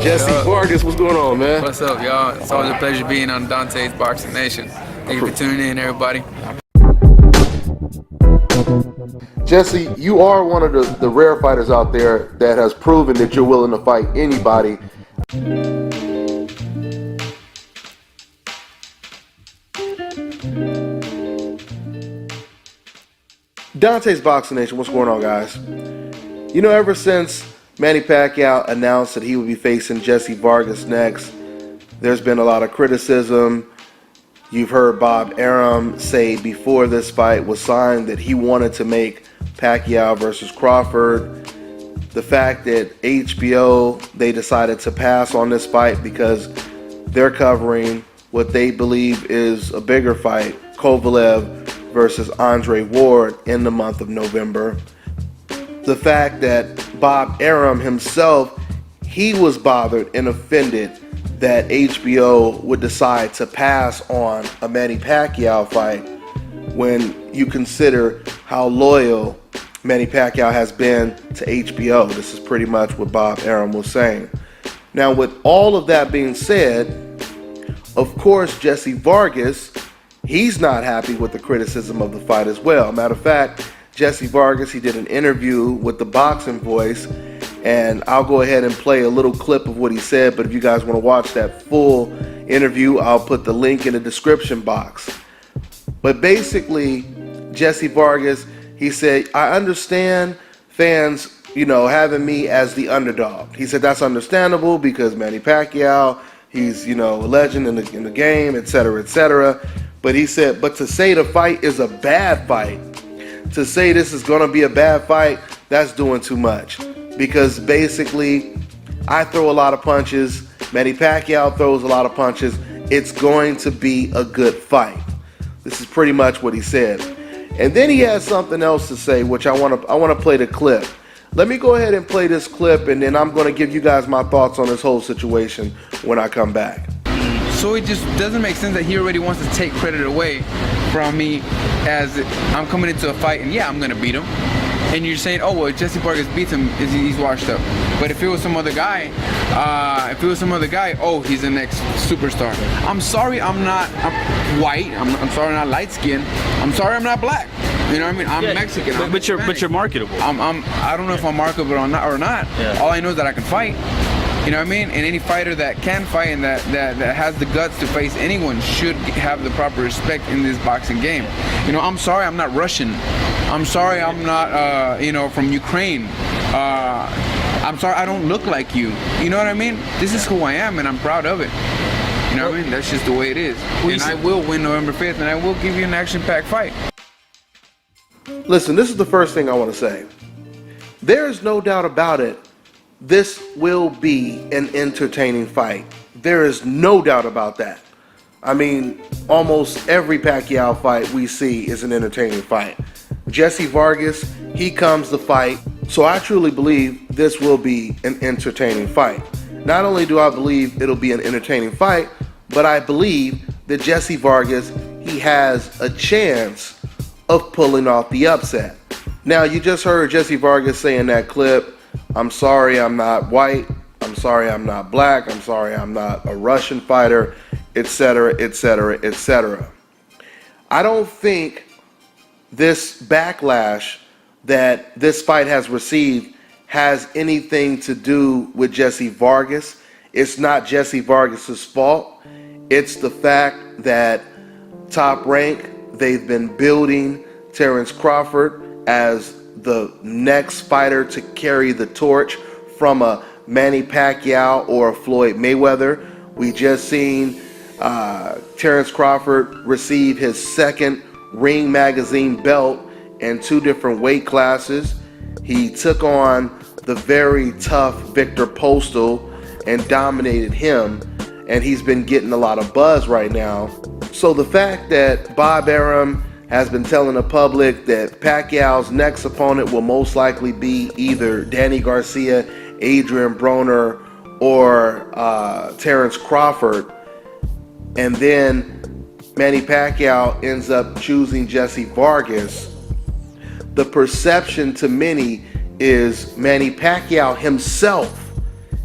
Jessie Vargas, what's going on, man? What's up, y'all? It's always a pleasure being on Dante's Boxing Nation. Thank you for tuning in, everybody. Jessie, you are one of the rare fighters out there that has proven that you're willing to fight anybody. Dante's Boxing Nation, what's going on, guys? You know, ever since Manny Pacquiao announced that he would be facing Jessie Vargas next, there's been a lot of criticism. You've heard Bob Arum say before this fight was signed that he wanted to make Pacquiao versus Crawford. The fact that HBO, they decided to pass on this fight because they're covering what they believe is a bigger fight, Kovalev versus Andre Ward, in the month of November. The fact that Bob Arum himself, he was bothered and offended that HBO would decide to pass on a Manny Pacquiao fight when you consider how loyal Manny Pacquiao has been to HBO. This is pretty much what Bob Arum was saying. Now, with all of that being said, of course, Jessie Vargas, he's not happy with the criticism of the fight as well. Matter of fact, Jessie Vargas, he did an interview with the Boxing Voice, and I'll go ahead and play a little clip of what he said, but if you guys want to watch that full interview, I'll put the link in the description box. But basically, Jessie Vargas, he said, I understand fans, you know, having me as the underdog. He said that's understandable because Manny Pacquiao, he's, you know, a legend in the game, etc., etc. But he said, but to say the fight is a bad fight, to say this is going to be a bad fight, that's doing too much. Because basically, I throw a lot of punches, Manny Pacquiao throws a lot of punches, it's going to be a good fight. This is pretty much what he said. And then he has something else to say, which I want to play the clip. Let me go ahead and play this clip, and then I'm going to give you guys my thoughts on this whole situation when I come back. So it just doesn't make sense that he already wants to take credit away from me as I'm coming into a fight, and yeah, I'm going to beat him. And you're saying, oh, well, Jessie Vargas beats him, he's washed up. But if it was some other guy, oh, he's the next superstar. I'm sorry I'm white. I'm sorry I'm not light skinned. I'm sorry I'm not black. You know what I mean? I'm Mexican. But you're marketable. I don't know if I'm marketable or not. Yeah. All I know is that I can fight. You know what I mean? And any fighter that can fight and that has the guts to face anyone should have the proper respect in this boxing game. You know, I'm sorry I'm not Russian. I'm sorry I'm not, you know, from Ukraine. I'm sorry I don't look like you. You know what I mean? This is who I am, and I'm proud of it. You know what I mean? That's just the way it is. And I will win November 5th, and I will give you an action-packed fight. Listen, this is the first thing I want to say. There is no doubt about it. This will be an entertaining fight. There is no doubt about that. I mean, almost every Pacquiao fight we see is an entertaining fight. Jessie Vargas, he comes to fight. So I truly believe this will be an entertaining fight. Not only do I believe it'll be an entertaining fight, but I believe that Jessie Vargas, he has a chance of pulling off the upset. Now, you just heard Jessie Vargas say in that clip, I'm sorry I'm not white, I'm sorry I'm not black, I'm sorry I'm not a Russian fighter, etc., etc., etc. I don't think this backlash that this fight has received has anything to do with Jessie Vargas. It's not Jessie Vargas's fault. It's the fact that Top Rank, they've been building Terrence Crawford as the next fighter to carry the torch from a Manny Pacquiao or a Floyd Mayweather. We just seen Terrence Crawford receive his second Ring Magazine belt in 2 different weight classes. He took on the very tough Victor Postal and dominated him, and he's been getting a lot of buzz right now. So the fact that Bob Arum has been telling the public that Pacquiao's next opponent will most likely be either Danny Garcia, Adrian Broner, or Terrence Crawford, and then Manny Pacquiao ends up choosing Jessie Vargas, the perception to many is Manny Pacquiao himself,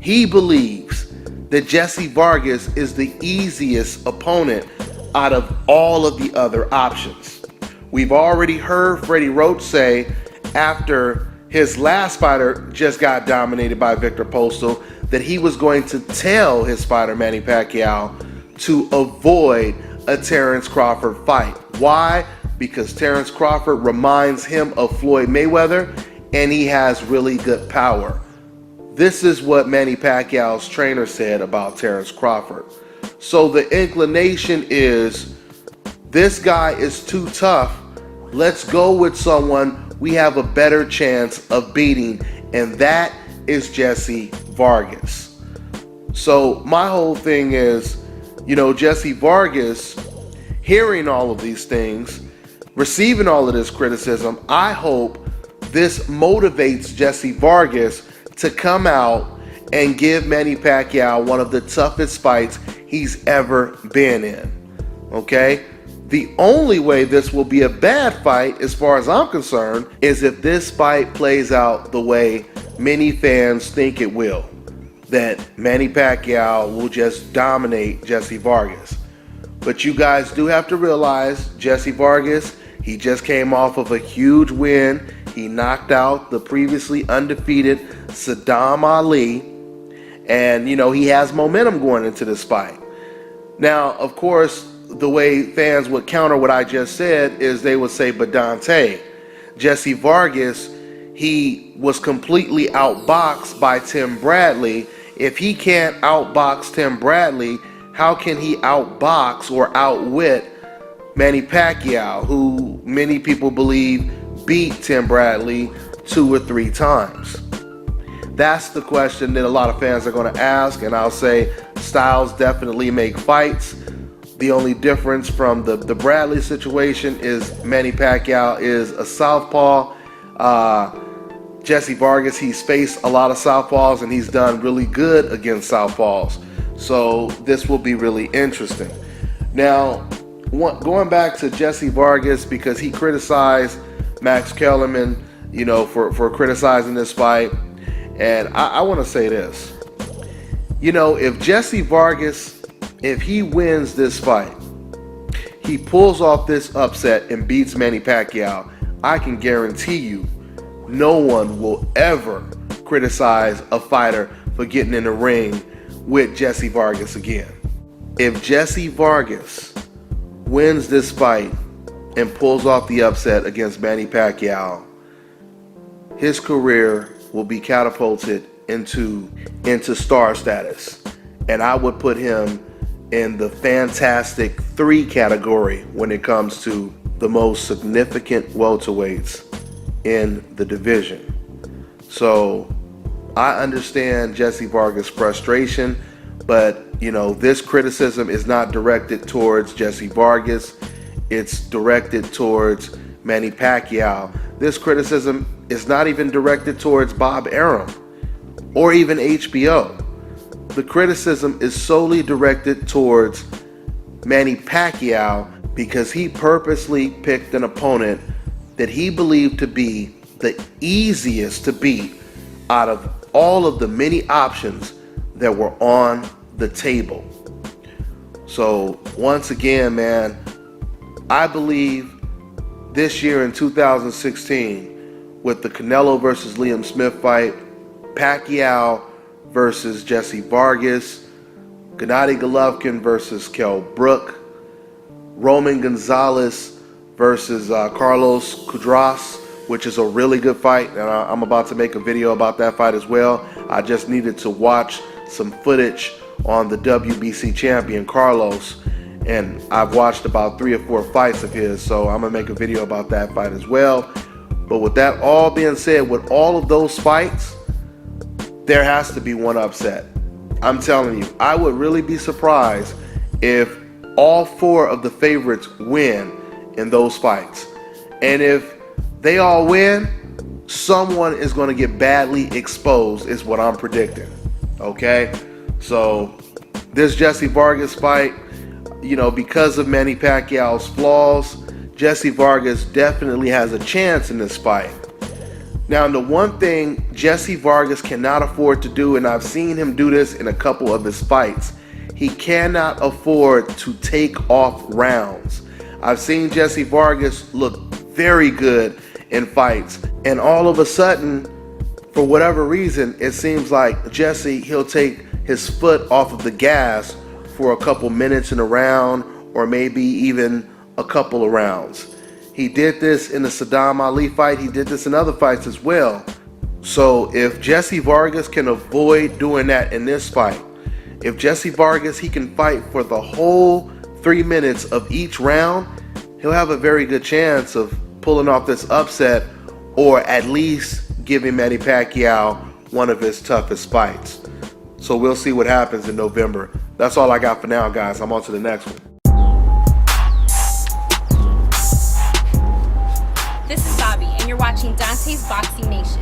he believes that Jessie Vargas is the easiest opponent out of all of the other options. We've already heard Freddie Roach say after his last fighter just got dominated by Victor Postal that he was going to tell his fighter Manny Pacquiao to avoid a Terrence Crawford fight. Why? Because Terrence Crawford reminds him of Floyd Mayweather and he has really good power. This is what Manny Pacquiao's trainer said about Terrence Crawford. So the inclination is, this guy is too tough. Let's go with someone we have a better chance of beating, and that is Jessie Vargas. So my whole thing is, Jessie Vargas, hearing all of these things, receiving all of this criticism, I hope this motivates Jessie Vargas to come out and give Manny Pacquiao one of the toughest fights he's ever been in. Okay? The only way this will be a bad fight, as far as I'm concerned, is if this fight plays out the way many fans think it will. That Manny Pacquiao will just dominate Jessie Vargas. But you guys do have to realize, Jessie Vargas, he just came off of a huge win. He knocked out the previously undefeated Saddam Ali. And, he has momentum going into this fight. Now, of course, the way fans would counter what I just said is they would say, but Dante, Jessie Vargas, he was completely outboxed by Tim Bradley. If he can't outbox Tim Bradley, how can he outbox or outwit Manny Pacquiao, who many people believe beat Tim Bradley 2 or 3 times? That's the question that a lot of fans are going to ask, and I'll say styles definitely make fights. The only difference from the Bradley situation is Manny Pacquiao is a southpaw. Jessie Vargas, he's faced a lot of southpaws and he's done really good against southpaws. So this will be really interesting. Now, going back to Jessie Vargas, because he criticized Max Kellerman, for criticizing this fight. And I want to say this. If Jessie Vargas, if he wins this fight, he pulls off this upset and beats Manny Pacquiao, I can guarantee you no one will ever criticize a fighter for getting in the ring with Jessie Vargas again. If Jessie Vargas wins this fight and pulls off the upset against Manny Pacquiao, his career will be catapulted into star status. And I would put him in the Fantastic 3 category when it comes to the most significant welterweights in the division. So I understand Jessie Vargas' frustration, but this criticism is not directed towards Jessie Vargas. It's directed towards Manny Pacquiao. This criticism is not even directed towards Bob Arum or even HBO. The criticism is solely directed towards Manny Pacquiao because he purposely picked an opponent that he believed to be the easiest to beat out of all of the many options that were on the table. So once again, man, I believe this year in 2016, with the Canelo versus Liam Smith fight, Pacquiao versus Jessie Vargas, Gennady Golovkin versus Kell Brook, Roman Gonzalez versus Carlos Cudras, which is a really good fight, and I'm about to make a video about that fight as well. I just needed to watch some footage on the WBC champion Carlos, and I've watched about 3 or 4 fights of his, so I'm gonna make a video about that fight as well. But with that all being said, with all of those fights, there has to be one upset. I'm telling you, I would really be surprised if all 4 of the favorites win in those fights. And if they all win, someone is going to get badly exposed, is what I'm predicting. Okay? So this Jessie Vargas fight, because of Manny Pacquiao's flaws, Jessie Vargas definitely has a chance in this fight. Now, the one thing Jessie Vargas cannot afford to do, and I've seen him do this in a couple of his fights, he cannot afford to take off rounds. I've seen Jessie Vargas look very good in fights, and all of a sudden, for whatever reason, it seems like Jessie, he'll take his foot off of the gas for a couple minutes in a round, or maybe even a couple of rounds. He did this in the Saddam Ali fight. He did this in other fights as well. So if Jessie Vargas can avoid doing that in this fight, if Jessie Vargas, he can fight for the whole 3 minutes of each round, he'll have a very good chance of pulling off this upset, or at least giving Manny Pacquiao one of his toughest fights. So we'll see what happens in November. That's all I got for now, guys. I'm on to the next one. This is Bobby, and you're watching Dante's Boxing Nation.